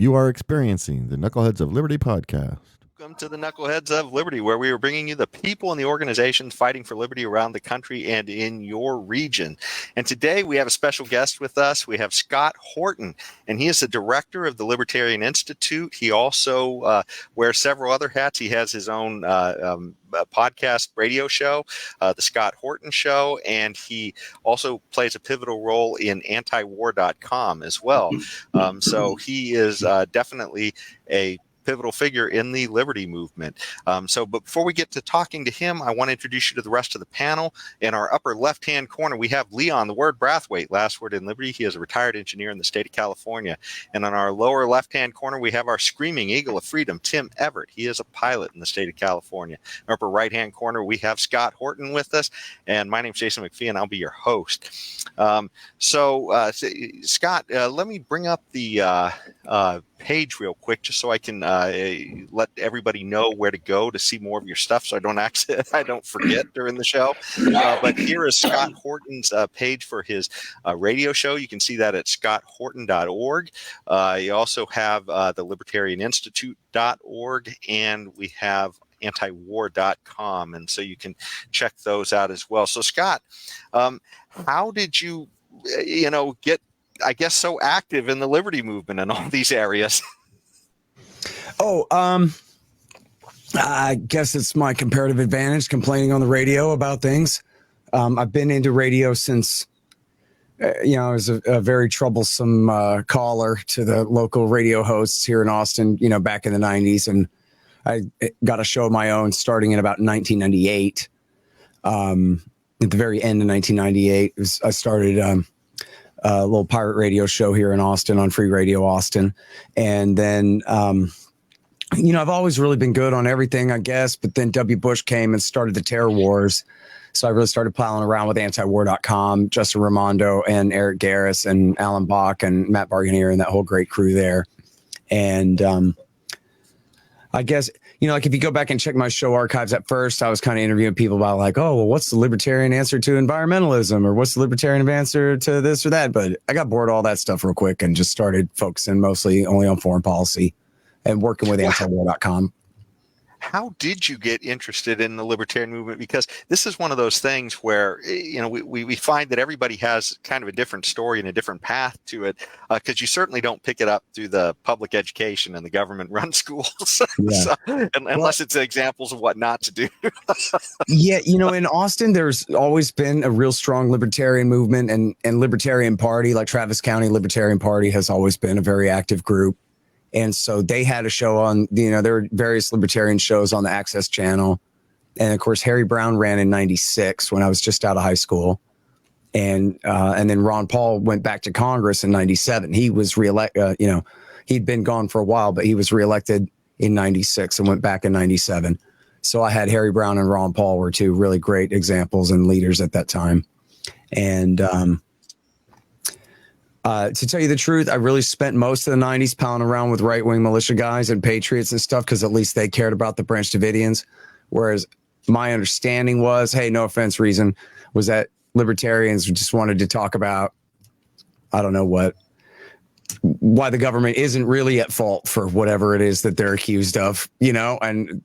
You are experiencing the Knuckleheads of Liberty podcast. Welcome to the Knuckleheads of Liberty, where we are bringing you the people and the organizations fighting for liberty around the country and in your region. And today we have a special guest with us. We have Scott Horton, and he is the director of the Libertarian Institute. He also wears several other hats. He has his own podcast radio show, the Scott Horton Show, and he also plays a pivotal role in antiwar.com as well. So he is definitely a pivotal figure in the liberty movement. But before we get to talking to him, I want to introduce you to the rest of the panel. In our upper left-hand corner, we have Leon, the word Brathwaite, last word in liberty. He is a retired engineer in the state of California. And on our lower left-hand corner, we have our screaming eagle of freedom, Tim Everett. He is a pilot in the state of California. In our upper right-hand corner, we have Scott Horton with us. And my name's Jason McPhee, and I'll be your host. Scott, let me bring up the page real quick, just so I can let everybody know where to go to see more of your stuff, so I don't forget during the show. But here is Scott Horton's page for his radio show. You can see that at scotthorton.org. You also have the libertarianinstitute.org, and we have antiwar.com, and so you can check those out as well. So Scott, how did you get, I guess, so active in the liberty movement in all these areas? I guess it's my comparative advantage, complaining on the radio about things. I've been into radio since, I was a very troublesome caller to the local radio hosts here in Austin, back in the 90s. And I got a show of my own starting in about 1998. At the very end of 1998, I started a little pirate radio show here in Austin on Free Radio Austin. And then, I've always really been good on everything, I guess. But then W. Bush came and started the terror wars. So I really started plowing around with antiwar.com, Justin Raimondo and Eric Garris and Alan Bach and Matt Barganier and that whole great crew there. And I guess, like if you go back and check my show archives, at first I was kind of interviewing people about like, oh, well, what's the libertarian answer to environmentalism, or what's the libertarian answer to this or that? But I got bored of all that stuff real quick and just started focusing mostly only on foreign policy and working with antiwar.com. How did you get interested in the libertarian movement? Because this is one of those things where, we find that everybody has kind of a different story and a different path to it, because you certainly don't pick it up through the public education and the government-run schools, Yeah. unless it's examples of what not to do. Yeah, in Austin, there's always been a real strong libertarian movement, and Libertarian Party, like Travis County Libertarian Party, has always been a very active group. And so they had a show on, there were various libertarian shows on the Access Channel. And of course, Harry Brown ran in 96 when I was just out of high school. And then Ron Paul went back to Congress in 97. He was reelected, he'd been gone for a while, but he was reelected in 96 and went back in 97. So I had Harry Brown and Ron Paul were two really great examples and leaders at that time. And, to tell you the truth, I really spent most of the 90s pounding around with right-wing militia guys and patriots and stuff, because at least they cared about the Branch Davidians. Whereas my understanding was, hey, no offense, Reason, was that libertarians just wanted to talk about, I don't know what, why the government isn't really at fault for whatever it is that they're accused of, and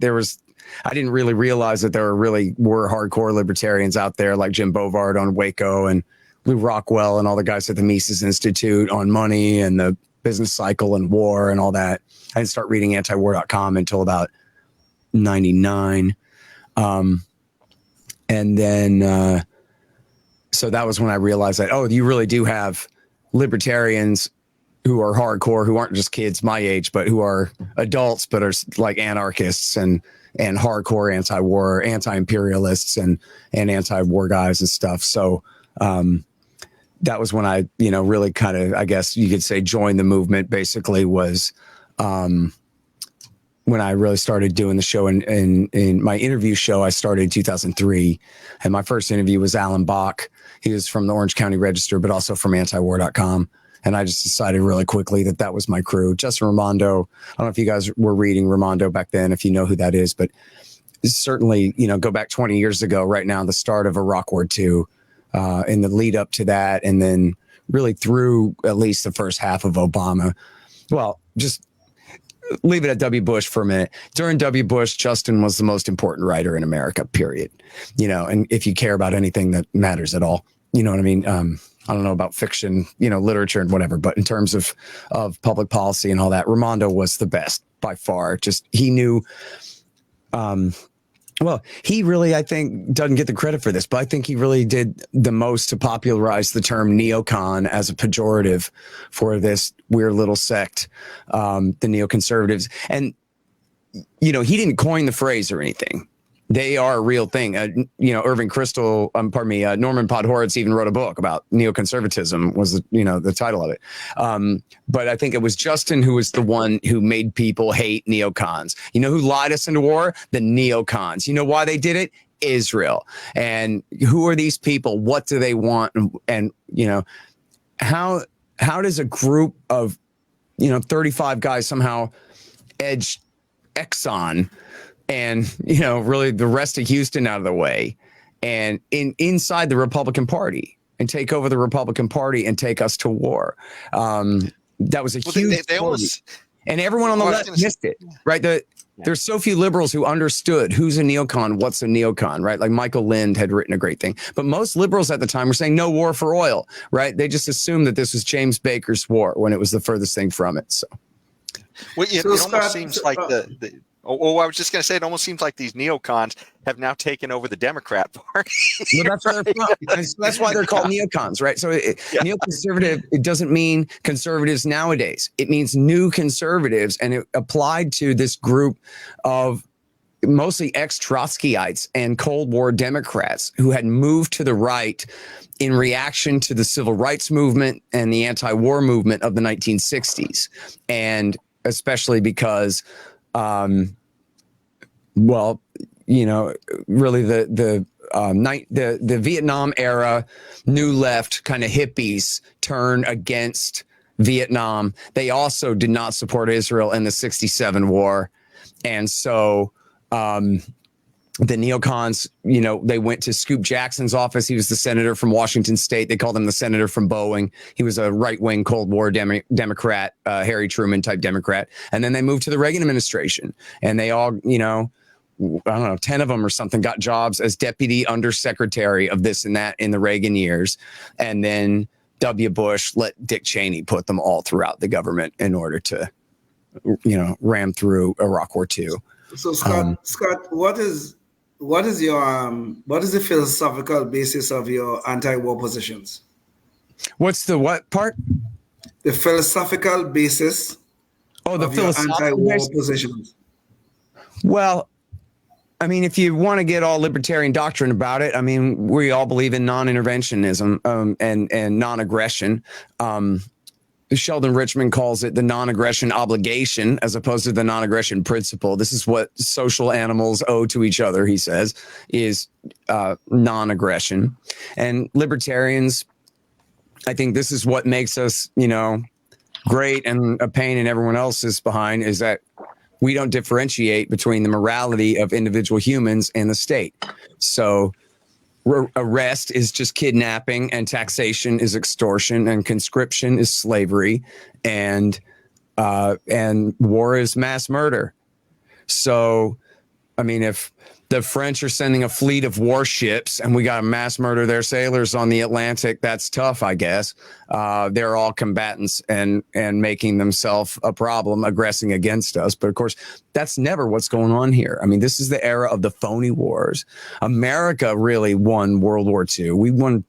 I didn't really realize that there were hardcore libertarians out there like Jim Bovard on Waco and Lou Rockwell and all the guys at the Mises Institute on money and the business cycle and war and all that. I didn't start reading antiwar.com until about 99. And then, so that was when I realized that, oh, you really do have libertarians who are hardcore, who aren't just kids my age, but who are adults, but are like anarchists and hardcore anti-war, anti-imperialists and anti-war guys and stuff. So, that was when I, really kind of, I guess you could say, joined the movement. Basically was when I really started doing the show. In my interview show, I started in 2003. And my first interview was Alan Bach. He was from the Orange County Register, but also from antiwar.com. And I just decided really quickly that was my crew. Justin Raimondo, I don't know if you guys were reading Raimondo back then, if you know who that is, but certainly, go back 20 years ago, right now, the start of Iraq War II. In the lead up to that, and then really through at least the first half of Obama, Well, just leave it at W. Bush for a minute. During W. Bush, Justin was the most important writer in America, period. And if you care about anything that matters at all, you know what I mean? I don't know about fiction, literature and whatever, but in terms of public policy and all that, Raimondo was the best by far. Just he knew. Well, he really, I think, doesn't get the credit for this, but I think he really did the most to popularize the term neocon as a pejorative for this weird little sect, the neoconservatives. And, he didn't coin the phrase or anything. They are a real thing. Irving Kristol, Norman Podhoretz even wrote a book about neoconservatism was, the title of it. But I think it was Justin who was the one who made people hate neocons. You know who lied us into war? The neocons. You know why they did it? Israel. And who are these people? What do they want? And how does a group of, 35 guys somehow edge Exxon and, really the rest of Houston out of the way and inside the Republican Party and take over the Republican Party and take us to war? That was a huge and everyone on the left missed it, right? There's so few liberals who understood who's a neocon, what's a neocon, right? Like Michael Lind had written a great thing. But most liberals at the time were saying no war for oil, right? They just assumed that this was James Baker's war when it was the furthest thing from it. So, well, it almost seems like I was just going to say, it almost seems like these neocons have now taken over the Democrat Party. Well, that's where they're from. That's why they're called neocons, right? So neoconservative, it doesn't mean conservatives nowadays. It means new conservatives, and it applied to this group of mostly ex-Trotskyites and Cold War Democrats who had moved to the right in reaction to the civil rights movement and the anti-war movement of the 1960s. And especially because really the Vietnam era new left kind of hippies turn against Vietnam. They also did not support Israel in the 67 war. And so the neocons, they went to Scoop Jackson's office. He was the senator from Washington State. They called him the senator from Boeing. He was a right-wing Cold War Democrat, Harry Truman type Democrat. And then they moved to the Reagan administration. And they all, I don't know, 10 of them or something got jobs as deputy undersecretary of this and that in the Reagan years. And then W. Bush let Dick Cheney put them all throughout the government in order to, ram through Iraq War II. So Scott, what is the philosophical basis of your anti-war positions? What's the what part? The philosophical basis of your anti-war positions. Well, I mean, if you want to get all libertarian doctrine about it, I mean, we all believe in non-interventionism and non-aggression. Sheldon Richman calls it the non-aggression obligation as opposed to the non-aggression principle. This is what social animals owe to each other, he says, is non-aggression. And libertarians, I think this is what makes us, great and a pain in everyone else's behind is that we don't differentiate between the morality of individual humans and the state. So arrest is just kidnapping, and taxation is extortion, and conscription is slavery, and war is mass murder. So, I mean, if the French are sending a fleet of warships and we got to mass murder their sailors on the Atlantic, that's tough, I guess. They're all combatants and making themselves a problem, aggressing against us. But of course, that's never what's going on here. I mean, this is the era of the phony wars. America really won World War II. We won,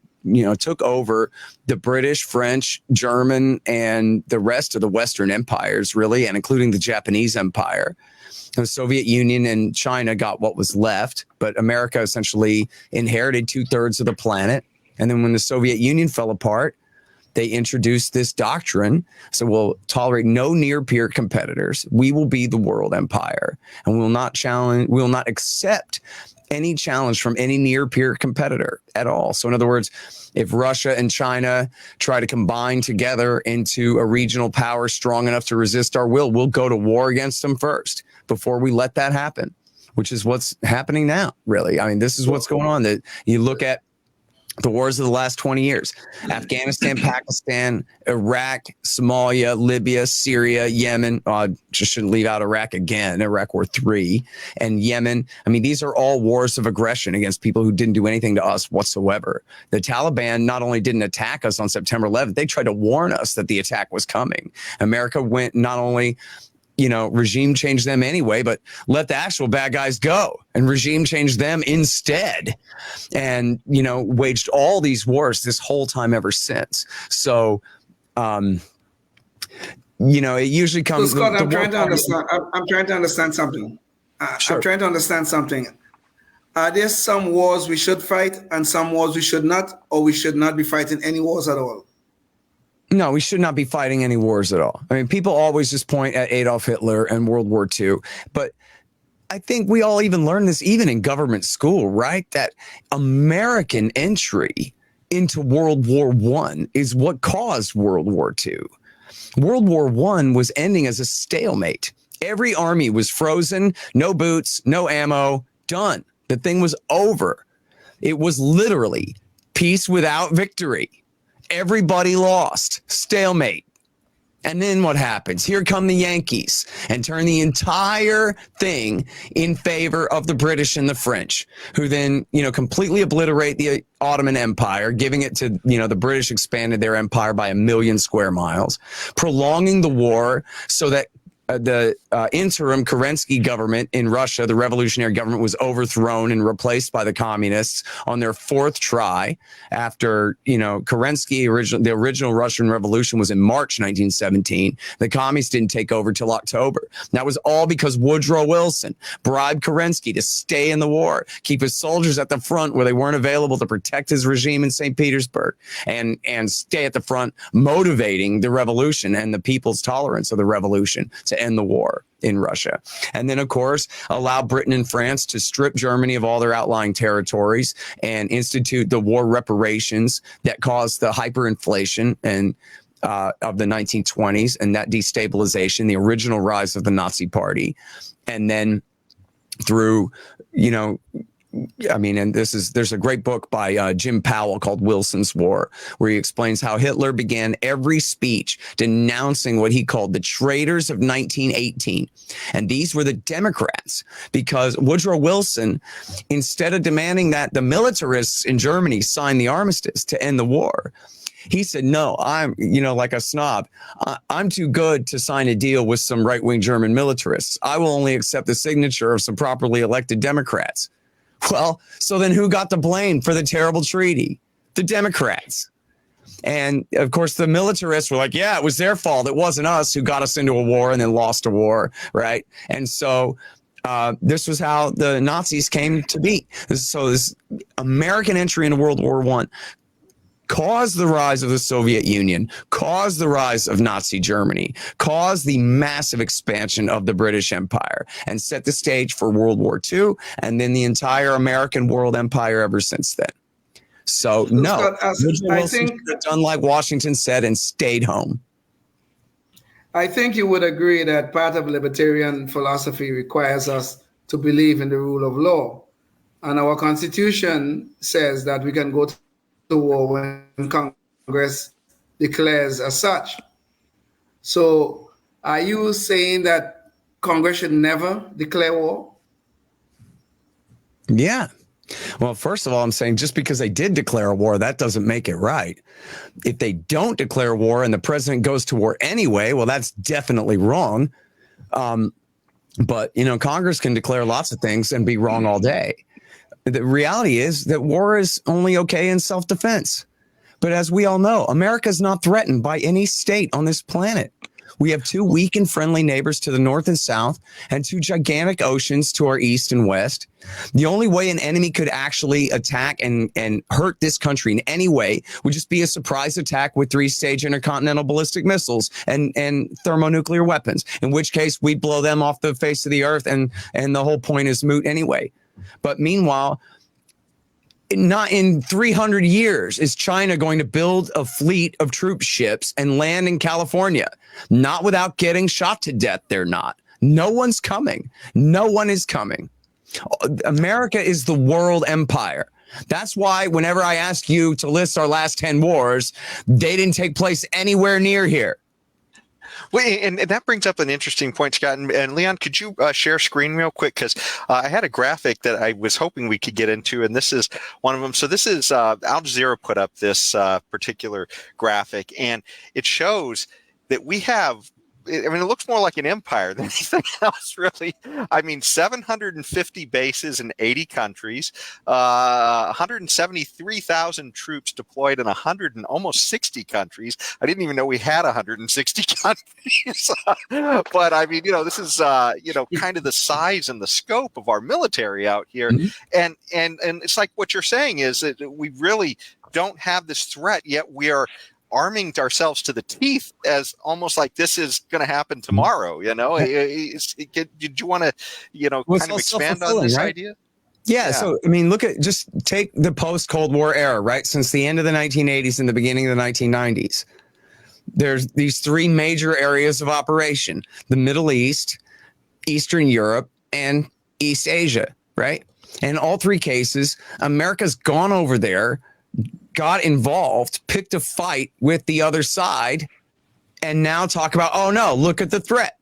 took over the British, French, German, and the rest of the Western empires, really, and including the Japanese Empire. The Soviet Union and China got what was left, but America essentially inherited 2/3 of the planet. And then when the Soviet Union fell apart, they introduced this doctrine. So we'll tolerate no near peer competitors. We will be the world empire, and we will not accept any challenge from any near peer competitor at all. So in other words, if Russia and China try to combine together into a regional power strong enough to resist our will, we'll go to war against them first before we let that happen, which is what's happening now, really. I mean, this is what's going on. That you look at The wars of the last 20 years: Afghanistan, Pakistan, Iraq, Somalia, Libya, Syria, Yemen. Just shouldn't leave out Iraq again. Iraq War III and Yemen. I mean, these are all wars of aggression against people who didn't do anything to us whatsoever. The Taliban not only didn't attack us on September 11th, they tried to warn us that the attack was coming. America went not only regime changed them anyway, but let the actual bad guys go and regime changed them instead, and, waged all these wars this whole time ever since. So, it usually comes. So Scott, I'm trying to understand. I'm trying to understand something. Sure. I'm trying to understand something. Are there some wars we should fight and some wars we should not, or we should not be fighting any wars at all? No, we should not be fighting any wars at all. I mean, people always just point at Adolf Hitler and World War II, but I think we all even learned this even in government school, right? That American entry into World War I is what caused World War II. World War I was ending as a stalemate. Every army was frozen, no boots, no ammo, done. The thing was over. It was literally peace without victory. Everybody lost, stalemate. And then what happens? Here come the Yankees and turn the entire thing in favor of the British and the French, who then, completely obliterate the Ottoman Empire, giving it to, the British expanded their empire by 1 million square miles, prolonging the war so that the interim Kerensky government in Russia, the revolutionary government, was overthrown and replaced by the communists on their fourth try after, Kerensky, the original Russian Revolution was in March 1917. The communists didn't take over till October. And that was all because Woodrow Wilson bribed Kerensky to stay in the war, keep his soldiers at the front where they weren't available to protect his regime in St. Petersburg, and stay at the front, motivating the revolution and the people's tolerance of the revolution to end the war in Russia. And then, of course, allow Britain and France to strip Germany of all their outlying territories and institute the war reparations that caused the hyperinflation and of the 1920s and that destabilization, the original rise of the Nazi Party. And then through, and there's a great book by Jim Powell called Wilson's War, where he explains how Hitler began every speech denouncing what he called the traitors of 1918. And these were the Democrats, because Woodrow Wilson, instead of demanding that the militarists in Germany sign the armistice to end the war, he said, no, I'm, like a snob, I'm too good to sign a deal with some right-wing German militarists. I will only accept the signature of some properly elected Democrats. Well, so then who got the blame for the terrible treaty? The Democrats. And of course, the militarists were like, yeah, it was their fault. It wasn't us who got us into a war and then lost a war. Right. And so this was how the Nazis came to be. So this American entry into World War I caused the rise of the Soviet Union, caused the rise of Nazi Germany, caused the massive expansion of the British Empire, and set the stage for World War II and then the entire American world empire ever since then. So, no, I think done like Washington said and stayed home. I think you would agree that part of libertarian philosophy requires us to believe in the rule of law. And our Constitution says that we can go to war when Congress declares as such. So are you saying that Congress should never declare war? Yeah. Well, first of all, I'm saying just because they did declare a war, that doesn't make it right. If they don't declare war and the president goes to war anyway, well, that's definitely wrong. But, Congress can declare lots of things and be wrong all day. The reality is that war is only okay in self-defense. But as we all know, America is not threatened by any state on this planet. We have two weak and friendly neighbors to the north and south, and two gigantic oceans to our east and west. The only way an enemy could actually attack and hurt this country in any way would just be a surprise attack with 3-stage intercontinental ballistic missiles and thermonuclear weapons, in which case we'd blow them off the face of the earth, and the whole point is moot anyway. But meanwhile, not in 300 years is China going to build a fleet of troop ships and land in California. Not without getting shot to death. They're not. No one's coming. No one is coming. America is the world empire. That's why whenever I ask you to list our last 10 wars, they didn't take place anywhere near here. Well, and that brings up an interesting point, Scott. And Leon, could you share screen real quick? Because I had a graphic that I was hoping we could get into, and this is one of them. So this is Al Jazeera put up this particular graphic, and it shows that we have, I mean, it looks more like an empire than anything else, really. I mean, 750 bases in 80 countries, 173,000 troops deployed in almost 60 countries. I didn't even know we had 160 countries. But I mean, this is, kind of the size and the scope of our military out here. Mm-hmm. And it's like what you're saying is that we really don't have this threat, yet we are arming ourselves to the teeth as almost like this is going to happen tomorrow. Did you want to, kind of expand on this idea? Yeah. So, I mean, just take the post-Cold War era, right? Since the end of the 1980s and the beginning of the 1990s, there's these three major areas of operation: the Middle East, Eastern Europe, and East Asia, right? And in all three cases, America's gone over there, got involved, picked a fight with the other side, and now talk about, oh no, look at the threat.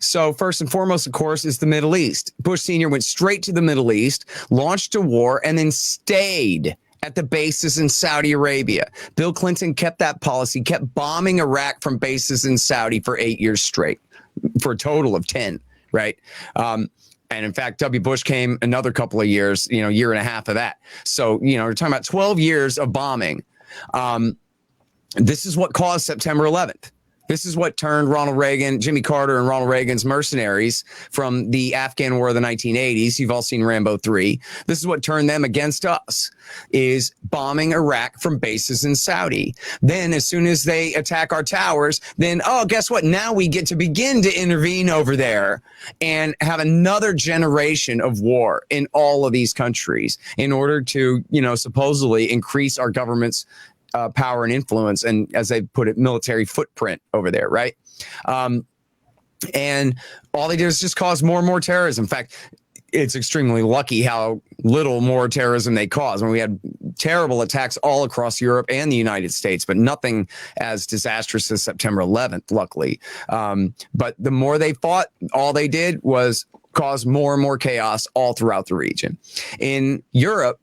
So first and foremost, of course, is the Middle East. Bush Sr. went straight to the Middle East, launched a war, and then stayed at the bases in Saudi Arabia. Bill Clinton kept that policy, kept bombing Iraq from bases in Saudi for 8 years straight, for a total of 10, right? And in fact, W. Bush came another couple of years, year and a half of that. So, we're talking about 12 years of bombing. This is what caused September 11th. This is what turned Ronald Reagan, Jimmy Carter, and Ronald Reagan's mercenaries from the Afghan War of the 1980s. You've all seen Rambo 3. This is what turned them against us, is bombing Iraq from bases in Saudi. Then as soon as they attack our towers, then, guess what? Now we get to begin to intervene over there and have another generation of war in all of these countries in order to, supposedly increase our government's power and influence, and as they put it, military footprint over there, right? And all they do is just cause more and more terrorism. In fact, it's extremely lucky how little more terrorism they cause. When we had terrible attacks all across Europe and the United States, but nothing as disastrous as September 11th, luckily. But the more they fought, all they did was cause more and more chaos all throughout the region. In Europe,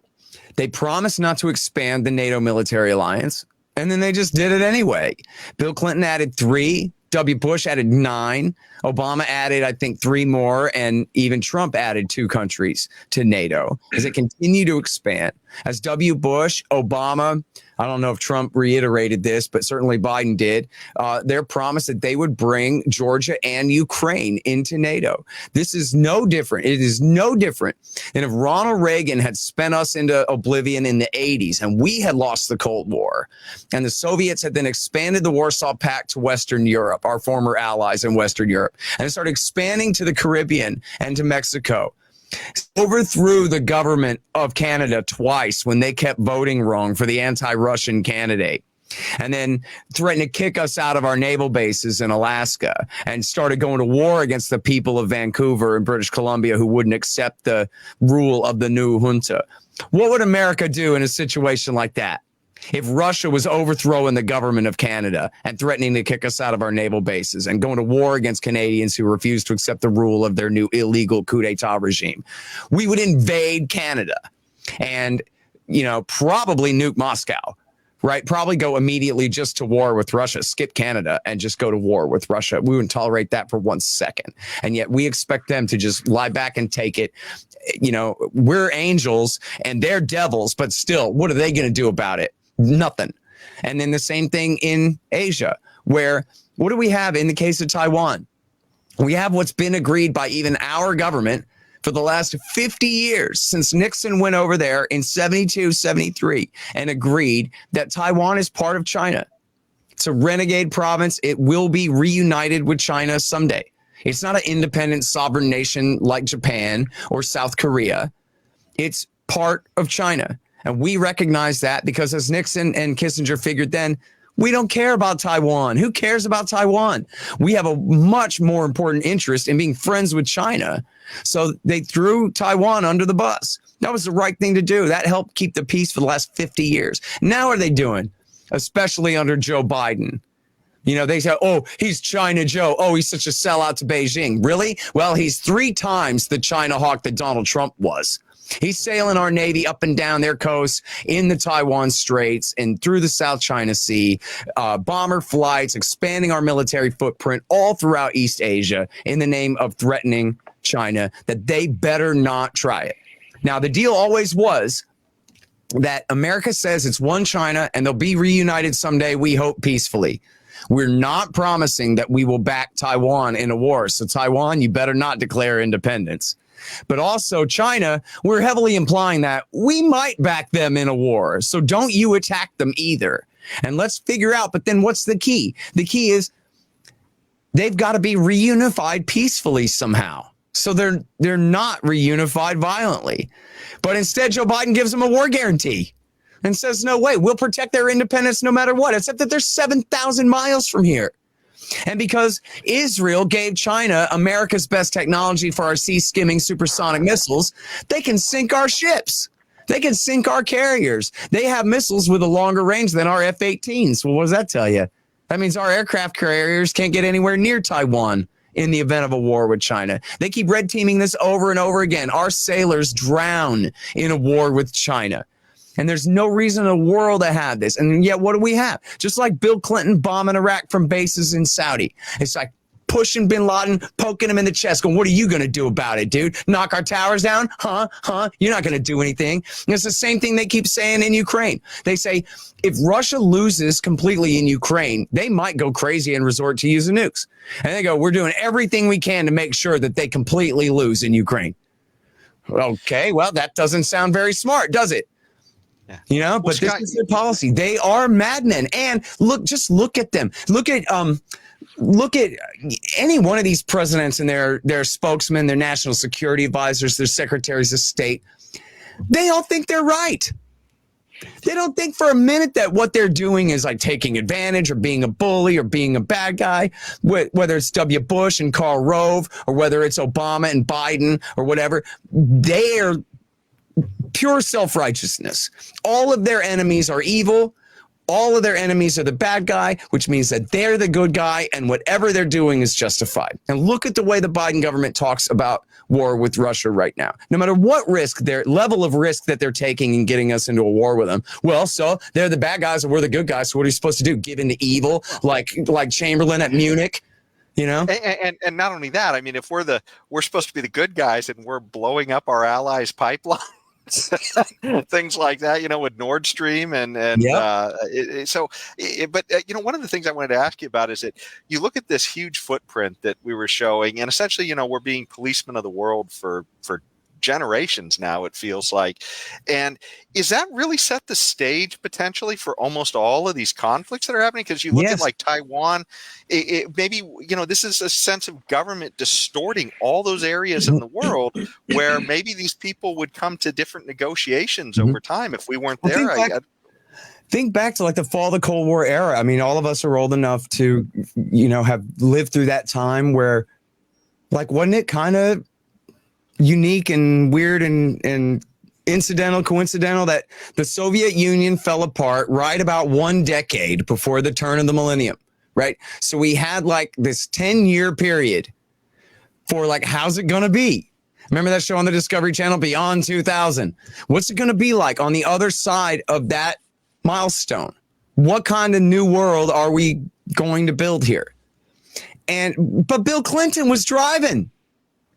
they promised not to expand the NATO military alliance, and then they just did it anyway. Bill Clinton added 3, W. Bush added 9, Obama added, I think, 3 more, and even Trump added 2 countries to NATO as it continued to expand. As W. Bush, Obama, I don't know if Trump reiterated this, but certainly Biden did, their promise that they would bring Georgia and Ukraine into NATO. This is no different. It is no different than if Ronald Reagan had spent us into oblivion in the 80s and we had lost the Cold War, and the Soviets had then expanded the Warsaw Pact to Western Europe, our former allies in Western Europe, and started expanding to the Caribbean and to Mexico. Overthrew the government of Canada twice when they kept voting wrong for the anti-Russian candidate, and then threatened to kick us out of our naval bases in Alaska, and started going to war against the people of Vancouver and British Columbia who wouldn't accept the rule of the new junta. What would America do in a situation like that? If Russia was overthrowing the government of Canada and threatening to kick us out of our naval bases and going to war against Canadians who refused to accept the rule of their new illegal coup d'etat regime, we would invade Canada and, probably nuke Moscow, right? Probably go immediately just to war with Russia, skip Canada and just go to war with Russia. We wouldn't tolerate that for 1 second. And yet we expect them to just lie back and take it. We're angels and they're devils, but still, what are they going to do about it? Nothing. And then the same thing in Asia, where what do we have in the case of Taiwan? We have what's been agreed by even our government for the last 50 years since Nixon went over there in 72, 73 and agreed that Taiwan is part of China. It's a renegade province. It will be reunited with China someday. It's not an independent sovereign nation like Japan or South Korea. It's part of China. And we recognize that because as Nixon and Kissinger figured then, We don't care about Taiwan. Who cares about Taiwan? We have a much more important interest in being friends with China. So they threw Taiwan under the bus. That was the right thing to do. That helped keep the peace for the last 50 years. Now what are they doing? Especially under Joe Biden. You know, they say, oh, he's China Joe. Oh, he's such a sellout to Beijing. Really? Well, he's 3 times the China hawk that Donald Trump was. He's sailing our Navy up and down their coasts in the Taiwan Straits and through the South China Sea, bomber flights, expanding our military footprint all throughout East Asia in the name of threatening China, that they better not try it. Now, the deal always was that America says it's one China and they'll be reunited someday, we hope peacefully. We're not promising that we will back Taiwan in a war. So Taiwan, you better not declare independence. But also China, we're heavily implying that we might back them in a war. So don't you attack them either. And let's figure out, but then what's the key? The key is they've got to be reunified peacefully somehow. So they're not reunified violently. But instead, Joe Biden gives them a war guarantee and says, no way, we'll protect their independence no matter what, except that they're 7,000 miles from here. And because Israel gave China America's best technology for our sea-skimming supersonic missiles, they can sink our ships. They can sink our carriers. They have missiles with a longer range than our F-18s. Well, what does that tell you? That means our aircraft carriers can't get anywhere near Taiwan in the event of a war with China. They keep red teaming this over and over again. Our sailors drown in a war with China. And there's no reason in the world to have this. And yet, what do we have? Just like Bill Clinton bombing Iraq from bases in Saudi. It's like pushing bin Laden, poking him in the chest, going, what are you going to do about it, dude? Knock our towers down? Huh? You're not going to do anything. And it's the same thing they keep saying in Ukraine. They say, if Russia loses completely in Ukraine, they might go crazy and resort to using nukes. And they go, we're doing everything we can to make sure that they completely lose in Ukraine. Okay, well, that doesn't sound very smart, does it? Yeah. You know, but this is their policy. They are madmen. And just look at them. Look at any one of these presidents and their spokesmen, their national security advisors, their secretaries of state. They all think they're right. They don't think for a minute that what they're doing is like taking advantage or being a bully or being a bad guy, whether it's W. Bush and Karl Rove or whether it's Obama and Biden or whatever. They are pure self-righteousness. All of their enemies are evil. All of their enemies are the bad guy, which means that they're the good guy and whatever they're doing is justified. And look at the way the Biden government talks about war with Russia right now. No matter what risk, their level of risk that they're taking in getting us into a war with them. Well, so they're the bad guys and we're the good guys. So what are you supposed to do? Give in to evil like Chamberlain at Munich? You know? And not only that, I mean, if we're supposed to be the good guys and we're blowing up our allies' pipeline. Things like that, you know, with Nord Stream but you know, one of the things I wanted to ask you about is that you look at this huge footprint that we were showing, and essentially, you know, we're being policemen of the world for generations now, it feels like. And is that really set the stage potentially for almost all of these conflicts that are happening? Because you look at like Taiwan, maybe, you know, this is a sense of government distorting all those areas in the world where maybe these people would come to different negotiations over time if we weren't there. Think back to like the fall of the Cold War era. I mean, all of us are old enough to, you know, have lived through that time where, like, wasn't it kind of unique and weird and coincidental that the Soviet Union fell apart right about 1 decade before the turn of the millennium, right? So we had like this 10-year period for like, how's it going to be? Remember that show on the Discovery Channel, Beyond 2000? What's it going to be like on the other side of that milestone? What kind of new world are we going to build here? But Bill Clinton was driving.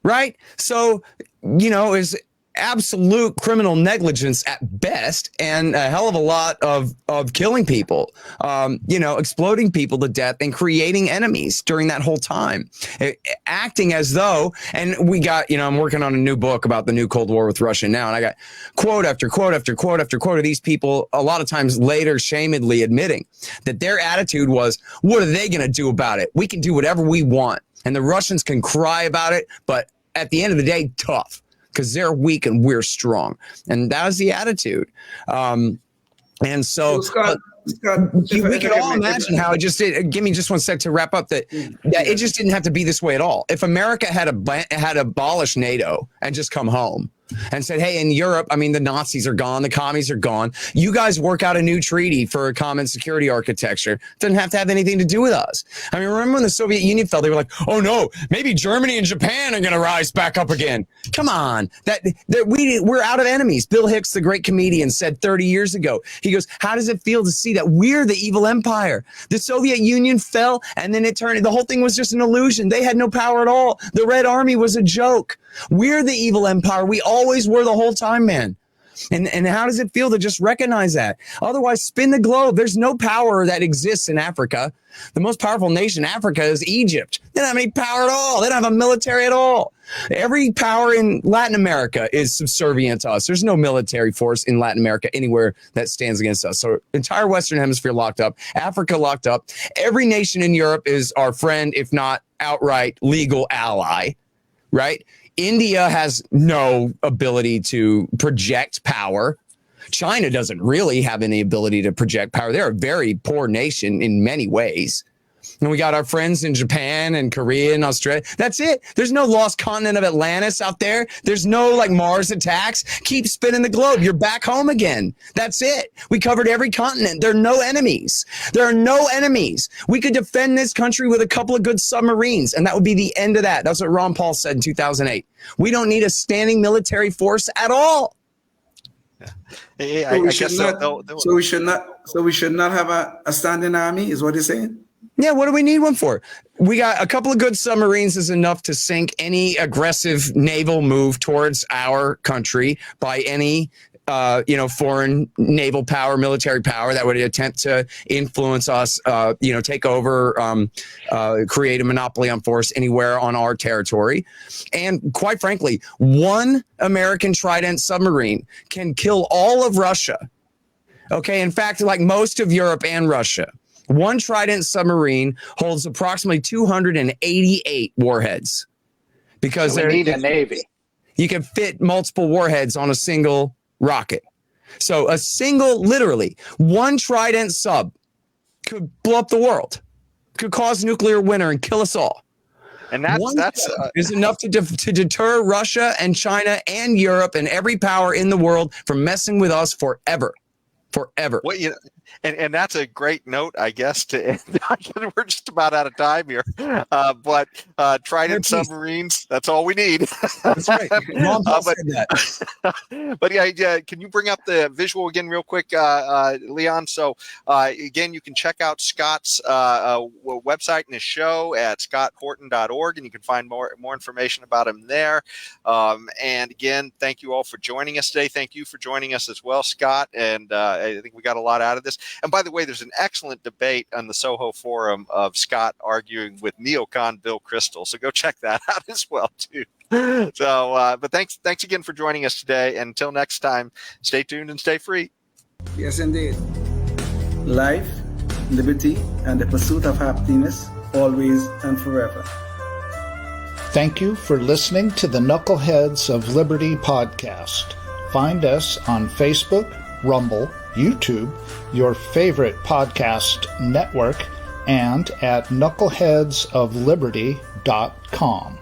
Right. So, you know, is absolute criminal negligence at best and a hell of a lot of killing people, you know, exploding people to death and creating enemies during that whole time, acting as though. And we got, you know, I'm working on a new book about the new Cold War with Russia now. And I got quote after quote after quote after quote of these people, a lot of times later shamedly admitting that their attitude was, what are they going to do about it? We can do whatever we want. And the Russians can cry about it, but at the end of the day, tough, because they're weak and we're strong. And that was the attitude. And so, Scott, we can all imagine how it just did. Give me just 1 sec to wrap up that it just didn't have to be this way at all. If America had abolished NATO and just come home and said, hey, in Europe, I mean, the Nazis are gone, the commies are gone. You guys work out a new treaty for a common security architecture. It doesn't have to have anything to do with us. I mean, remember when the Soviet Union fell, they were like, oh no, maybe Germany and Japan are going to rise back up again. Come on, we're out of enemies. Bill Hicks, the great comedian, said 30 years ago, he goes, how does it feel to see that we're the evil empire? The Soviet Union fell and then the whole thing was just an illusion. They had no power at all. The Red Army was a joke. We're the evil empire. We always were the whole time, man. And how does it feel to just recognize that? Otherwise, spin the globe. There's no power that exists in Africa. The most powerful nation in Africa is Egypt. They don't have any power at all. They don't have a military at all. Every power in Latin America is subservient to us. There's no military force in Latin America anywhere that stands against us. So entire Western Hemisphere locked up, Africa locked up. Every nation in Europe is our friend, if not outright legal ally, right? India has no ability to project power. China doesn't really have any ability to project power. They're a very poor nation in many ways. And we got our friends in Japan and Korea and Australia. That's it. There's no lost continent of Atlantis out there. There's no like Mars attacks. Keep spinning the globe. You're back home again. That's it. We covered every continent. There are no enemies. There are no enemies. We could defend this country with a couple of good submarines, and that would be the end of that. That's what Ron Paul said in 2008. We don't need a standing military force at all. Yeah. So we should not have a standing army, is what you're saying? Yeah, what do we need one for? We got a couple of good submarines is enough to sink any aggressive naval move towards our country by any foreign naval power, military power that would attempt to influence us, take over, create a monopoly on force anywhere on our territory. And quite frankly, one American Trident submarine can kill all of Russia. Okay, in fact, like most of Europe and Russia. One Trident submarine holds approximately 288 warheads because we need a Navy. You can fit multiple warheads on a single rocket. So literally, one Trident sub could blow up the world, could cause nuclear winter and kill us all. And that's is enough to deter Russia and China and Europe and every power in the world from messing with us forever. Well, and that's a great note, I guess, to end. We're just about out of time here. But Trident submarines, that's all we need. That's right. Mom said that. But yeah, can you bring up the visual again real quick, Leon? So again, you can check out Scott's website and his show at scotthorton.org, and you can find more information about him there. And again, thank you all for joining us today. Thank you for joining us as well, Scott. And I think we got a lot out of this. And by the way, there's an excellent debate on the Soho Forum of Scott arguing with neocon Bill Kristol. So go check that out as well, too. So, but thanks again for joining us today. And until next time, stay tuned and stay free. Yes, indeed. Life, liberty, and the pursuit of happiness, always and forever. Thank you for listening to the Knuckleheads of Liberty podcast. Find us on Facebook, Rumble, YouTube, your favorite podcast network, and at knuckleheadsofliberty.com.